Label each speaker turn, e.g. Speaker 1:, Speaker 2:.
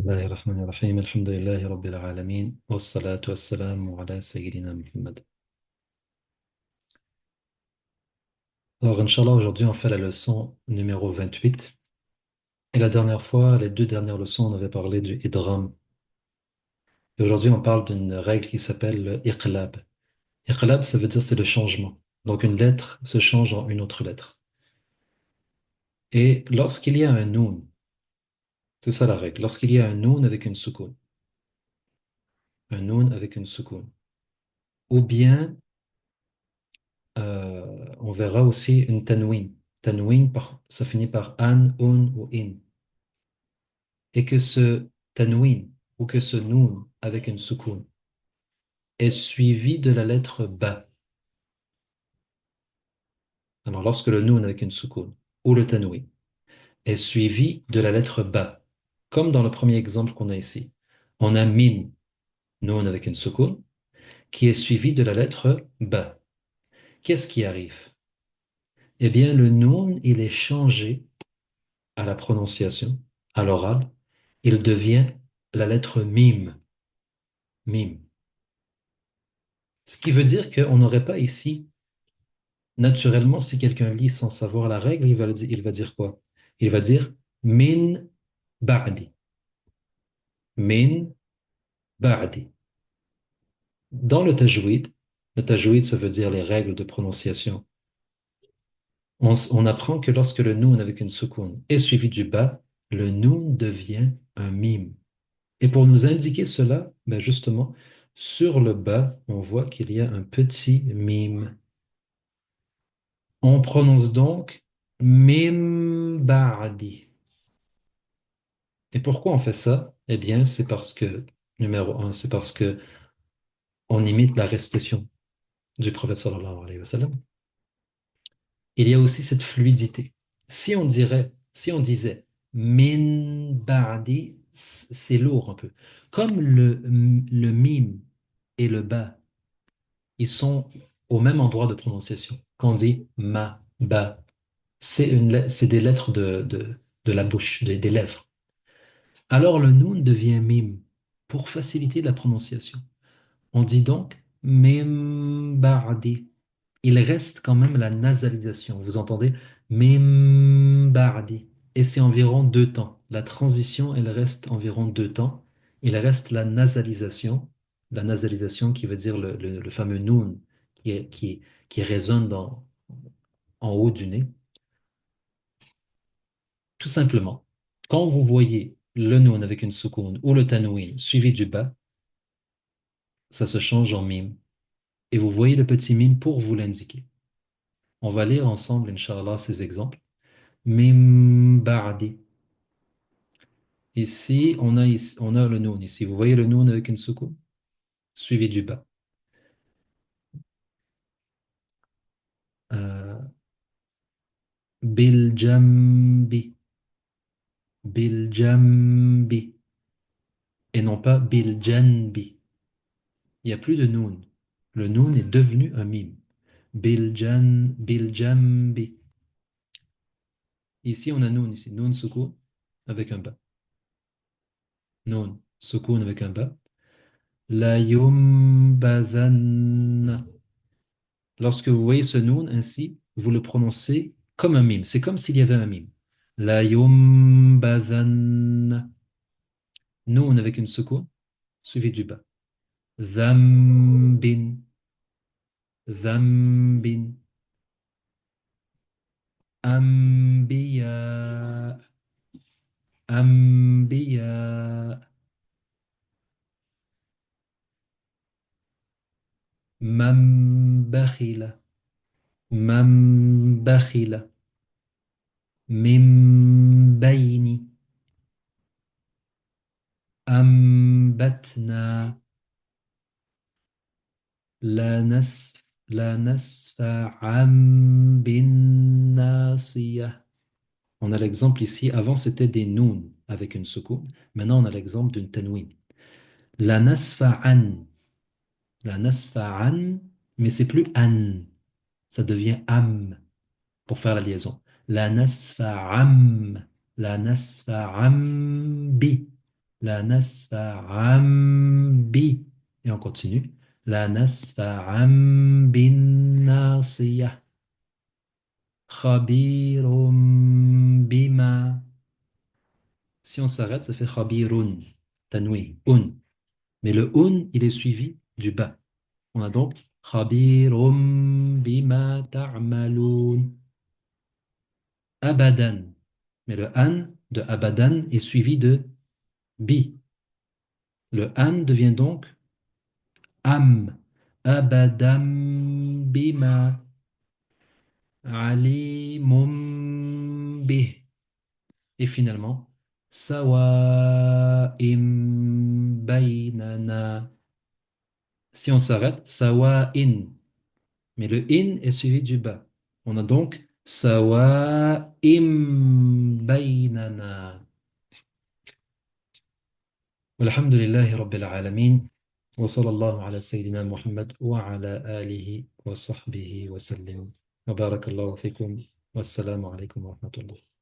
Speaker 1: الله الرحمن الرحيم الحمد لله رب العالمين والصلاة والسلام على سيدنا Muhammad. Alors, Inch'Allah, aujourd'hui, on fait la leçon numéro 28. Et la dernière fois, les deux dernières leçons, on avait parlé du idgham. Et aujourd'hui, on parle d'une règle qui s'appelle le iqlab. Iqlab, ça veut dire c'est le changement. Donc, une lettre se change en une autre lettre. Et lorsqu'il y a un noun, c'est ça la règle, lorsqu'il y a un noun avec une soukoun, un noun avec une soukoun, ou bien on verra aussi une tanwin. Tanwin, ça finit par an, un ou in. Et que ce tanwin ou que ce noun avec une soukoun est suivi de la lettre ba. Alors, lorsque le noun avec une soukoun ou le tanwin est suivi de la lettre ba, comme dans le premier exemple qu'on a ici, on a min, noun avec une soukoun, qui est suivi de la lettre ba. Qu'est-ce qui arrive? Eh bien, le noun, il est changé à la prononciation, à l'oral, il devient la lettre mim, mim. Ce qui veut dire qu'on n'aurait pas ici, naturellement, si quelqu'un lit sans savoir la règle, il va dire quoi? Il va dire min ba'di, min ba'di. Dans le tajwid, ça veut dire les règles de prononciation. On apprend que lorsque le noun avec une soukoun est suivi du ba, le noun devient un mim. Et pour nous indiquer cela, ben justement, sur le bas, on voit qu'il y a un petit mime. On prononce donc mim ba'di. Et pourquoi on fait ça? Eh bien, c'est parce que, numéro un, c'est parce que on imite la récitation du prophète sallallahu alayhi wa sallam. Il y a aussi cette fluidité. Si on disait min ba'di, c'est lourd un peu. Comme le mime et le ba ils sont au même endroit de prononciation. Quand on dit ma, ba, c'est des lettres de la bouche, des lèvres. Alors le noun devient mim pour faciliter la prononciation. On dit donc mim ba'di. Il reste quand même la nasalisation. Vous entendez? Mim ba'di. Et c'est environ 2 temps. La transition, elle reste environ 2 temps. Il reste la nasalisation qui veut dire le fameux noun qui résonne en haut du nez. Tout simplement, quand vous voyez le noun avec une soukoun ou le tanwin suivi du ba, ça se change en mim. Et vous voyez le petit mime pour vous l'indiquer. On va lire ensemble, Inch'Allah, ces exemples. Mim ba'di. On a le noun ici. Vous voyez le noun avec une soukoun, suivi du ba. Euh, bil jambi, bil jambi. Et non pas bil janbi. Il n'y a plus de noun. Le noun est devenu un mime. Bil jambi. Ici, on a noun ici. Noun soukoun avec un ba. Noun soukoun avec un ba. La yumbadhanna. Lorsque vous voyez ce noun ainsi, vous le prononcez comme un mime. C'est comme s'il y avait un mime. La yumbadhanna. Noun avec une soukoun, suivi du bas. Dhambin. Dhambin. Ambiya. Ambiya. Mambakhila. Mambakhila. Mimbayni. أنبتنا لا نسفعا بالناصية. On a l'exemple ici, avant c'était des nouns avec une soukoun, maintenant on a l'exemple d'une tanwin. La nasfa'an, la nasfa'an, mais c'est plus an, ça devient am pour faire la liaison. La nasfa'am, la nasfa'am bi, La nasfa'am bi. Et on continue. La nasfa'am bin nasiyah. Khabirum bima. Si on s'arrête, ça fait khabirun. Tanwi. Un. Mais le un, il est suivi du ba. On a donc khabirum bima ta'malun. Abadan. Mais le an de abadan est suivi de bi. Le an devient donc am. Abadam bima alimum bih. Et finalement, sawa'im baynana. Si on s'arrête, sawa'in. Mais le in est suivi du ba. On a donc sawa'im baynana. والحمد لله رب العالمين وصلى الله على سيدنا محمد وعلى آله وصحبه وسلم وبارك الله فيكم والسلام عليكم ورحمة الله